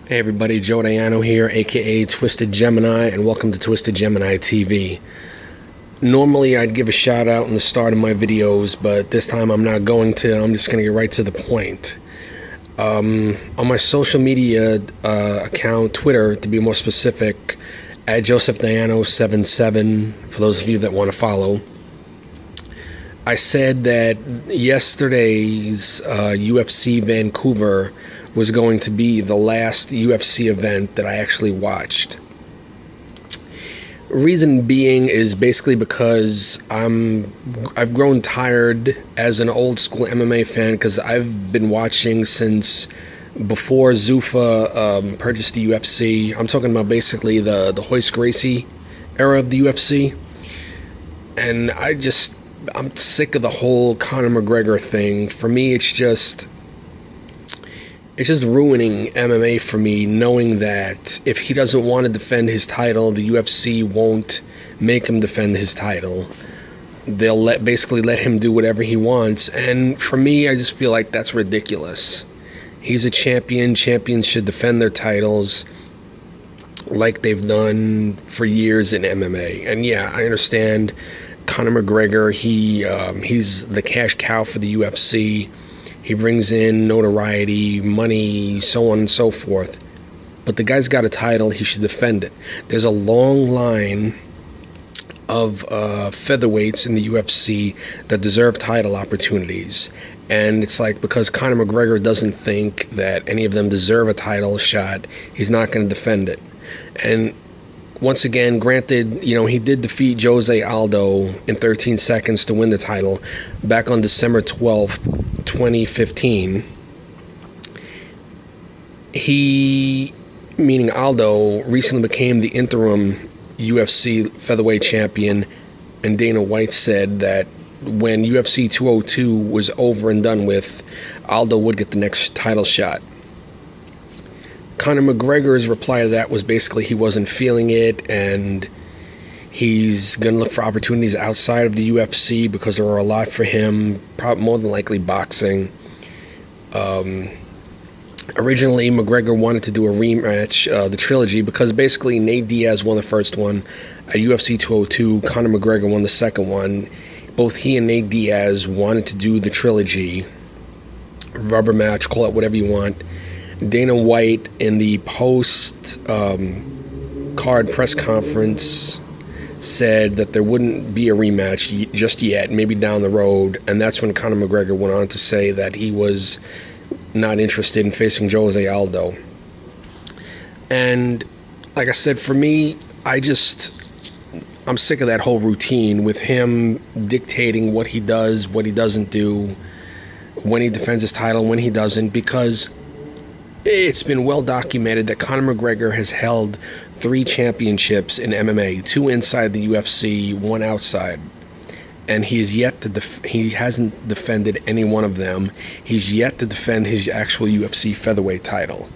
Hey everybody, Joe Diano here, aka Twisted Gemini, and welcome to Twisted Gemini TV. Normally I'd give a shout out in the start of my videos, but this time I'm not going to. I'm just going to get right to the point. On my social media account, Twitter to be more specific, at JosephDiano77, for those of you that want to follow, I said that yesterday's UFC Vancouver was going to be the last UFC event that I actually watched. Reason being is basically because I've grown tired as an old school MMA fan, because I've been watching since before Zuffa purchased the UFC. I'm talking about basically the Royce Gracie era of the UFC, and I'm sick of the whole Conor McGregor thing. For me, it's just ruining MMA for me, knowing that if he doesn't want to defend his title, the UFC won't make him defend his title. They'll basically let him do whatever he wants. And for me, I just feel like that's ridiculous. He's a champion. Champions should defend their titles like they've done for years in MMA. And yeah, I understand Conor McGregor, he's the cash cow for the UFC. He brings in notoriety, money, so on and so forth. But the guy's got a title, he should defend it. There's a long line of featherweights in the UFC that deserve title opportunities. And it's like, because Conor McGregor doesn't think that any of them deserve a title shot, he's not going to defend it. And once again, granted, he did defeat Jose Aldo in 13 seconds to win the title back on December 12th, 2015. He, meaning Aldo, recently became the interim UFC featherweight champion, and Dana White said that when UFC 202 was over and done with, Aldo would get the next title shot. Conor McGregor's reply to that was basically he wasn't feeling it, and he's going to look for opportunities outside of the UFC because there are a lot for him, probably more than likely boxing. Originally, McGregor wanted to do a rematch, the trilogy, because basically Nate Diaz won the first one at UFC 202. Conor McGregor won the second one. Both he and Nate Diaz wanted to do the trilogy, rubber match, call it whatever you want. Dana White, in the post card press conference, said that there wouldn't be a rematch just yet, maybe down the road. And that's when Conor McGregor went on to say that he was not interested in facing Jose Aldo. And like I said, for me, I'm sick of that whole routine with him dictating what he does, what he doesn't do, when he defends his title, when he doesn't, because it's been well documented that Conor McGregor has held 3 championships in MMA, 2 inside the UFC, 1 outside, and he hasn't defended any one of them. He's yet to defend his actual UFC featherweight title,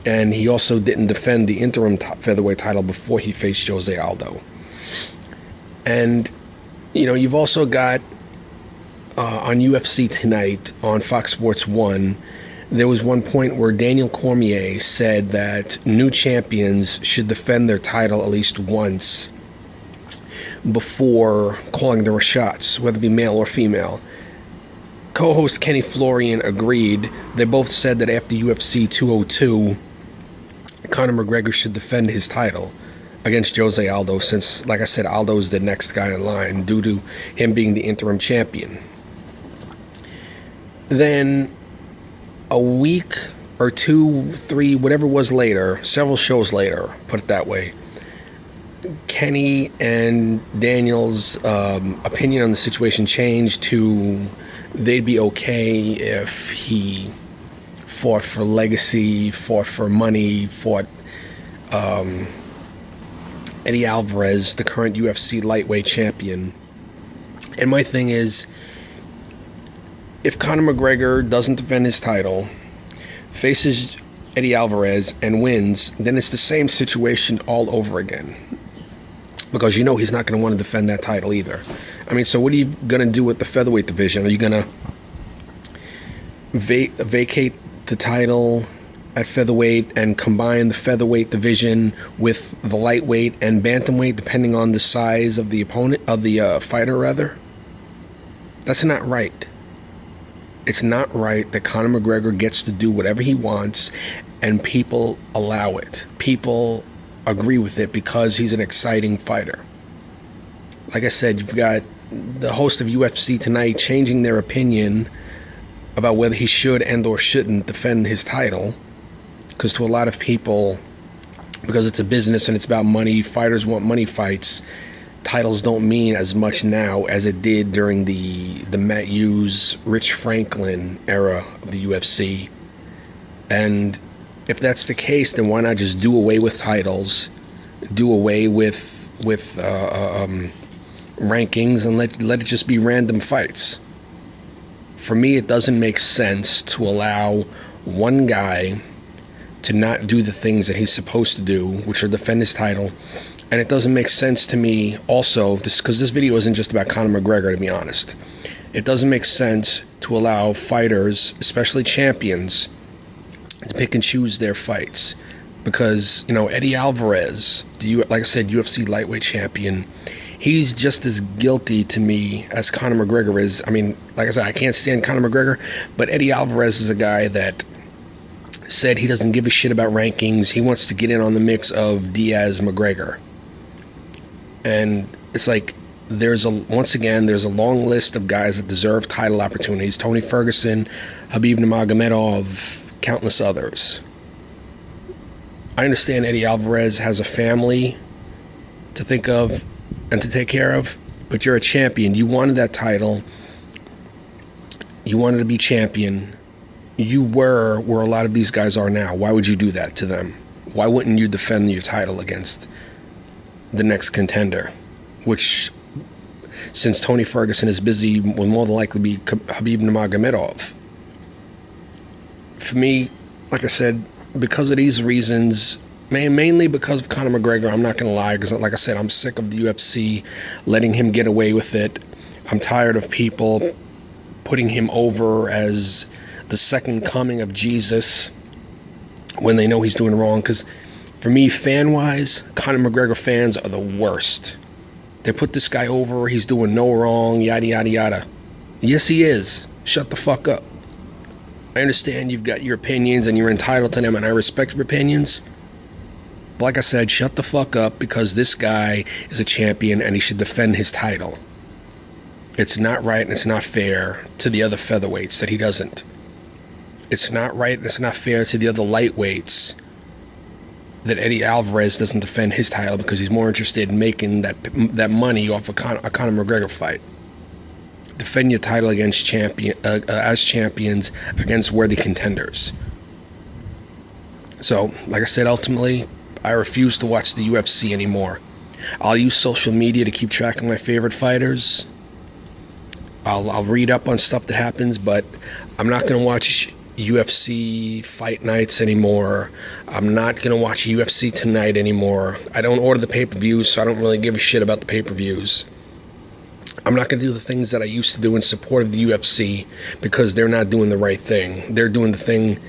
and he also didn't defend the interim featherweight title before he faced Jose Aldo. And you've also got on UFC Tonight on Fox Sports 1. There was one point where Daniel Cormier said that new champions should defend their title at least once before calling their shots, whether it be male or female. Co-host Kenny Florian agreed. They both said that after UFC 202, Conor McGregor should defend his title against Jose Aldo, since, like I said, Aldo's the next guy in line due to him being the interim champion. Then a week or 2, 3, whatever it was later, several shows later, put it that way, Kenny and Daniel's opinion on the situation changed to they'd be okay if he fought for legacy, fought for money, fought Eddie Alvarez, the current UFC lightweight champion. And my thing is, if Conor McGregor doesn't defend his title, faces Eddie Alvarez and wins, then it's the same situation all over again. Because he's not going to want to defend that title either. I mean, so what are you going to do with the featherweight division? Are you going to vacate the title at featherweight and combine the featherweight division with the lightweight and bantamweight, depending on the size of the opponent, of the fighter rather. That's not right. It's not right that Conor McGregor gets to do whatever he wants and people allow it. People agree with it because he's an exciting fighter. Like I said, you've got the host of UFC Tonight changing their opinion about whether he should and or shouldn't defend his title. Because to a lot of people, because it's a business and it's about money, fighters want money fights, titles don't mean as much now as it did during the Matt Hughes, Rich Franklin era of the UFC. And if that's the case, then why not just do away with titles, do away with rankings, and let it just be random fights? For me, it doesn't make sense to allow one guy to not do the things that he's supposed to do, which are defend his title. And it doesn't make sense to me also, because this video isn't just about Conor McGregor, to be honest. It doesn't make sense to allow fighters, especially champions, to pick and choose their fights. Because, you know, Eddie Alvarez, like I said, UFC lightweight champion, he's just as guilty to me as Conor McGregor is. I mean, like I said, I can't stand Conor McGregor, but Eddie Alvarez is a guy that said he doesn't give a shit about rankings. He wants to get in on the mix of Diaz McGregor. And it's like, once again, there's a long list of guys that deserve title opportunities. Tony Ferguson, Khabib Nurmagomedov, countless others. I understand Eddie Alvarez has a family to think of and to take care of, but you're a champion. You wanted that title. You wanted to be champion. You were where a lot of these guys are now. Why would you do that to them? Why wouldn't you defend your title against the next contender? Which, since Tony Ferguson is busy, will more than likely be Khabib Nurmagomedov. For me, like I said, because of these reasons, mainly because of Conor McGregor, I'm not going to lie, because like I said, I'm sick of the UFC letting him get away with it. I'm tired of people putting him over as the second coming of Jesus when they know he's doing wrong. Because for me, fan-wise, Conor McGregor fans are the worst. They put this guy over, he's doing no wrong, yada, yada, yada. Yes, he is. Shut the fuck up. I understand you've got your opinions and you're entitled to them, and I respect your opinions. But like I said, shut the fuck up, because this guy is a champion and he should defend his title. It's not right and it's not fair to the other featherweights that he doesn't. It's not right and it's not fair to the other lightweights that Eddie Alvarez doesn't defend his title, because he's more interested in making that money off a Conor McGregor fight. Defend your title against as champions against worthy contenders. So, like I said, ultimately, I refuse to watch the UFC anymore. I'll use social media to keep track of my favorite fighters. I'll read up on stuff that happens, but I'm not going to watch UFC fight nights anymore. I'm not going to watch UFC Tonight anymore. I don't order the pay-per-views, so I don't really give a shit about the pay-per-views. I'm not going to do the things that I used to do in support of the UFC, because they're not doing the right thing. They're doing the thing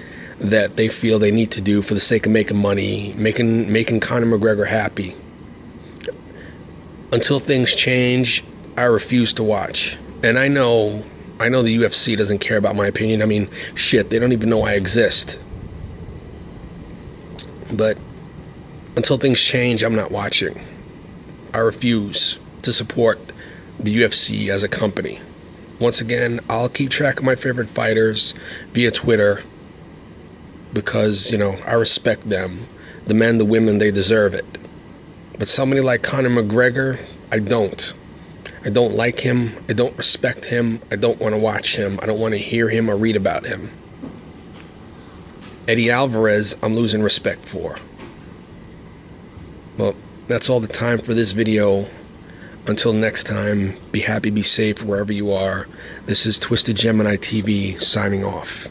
that they feel they need to do for the sake of making money, making Conor McGregor happy. Until things change, I refuse to watch. And I know the UFC doesn't care about my opinion. I mean, shit, they don't even know I exist. But until things change, I'm not watching. I refuse to support the UFC as a company. Once again, I'll keep track of my favorite fighters via Twitter, because, you know, I respect them. The men, the women, they deserve it. But somebody like Conor McGregor, I don't. I don't like him. I don't respect him. I don't want to watch him. I don't want to hear him or read about him. Eddie Alvarez, I'm losing respect for. Well, that's all the time for this video. Until next time, be happy, be safe wherever you are. This is Twisted Gemini TV signing off.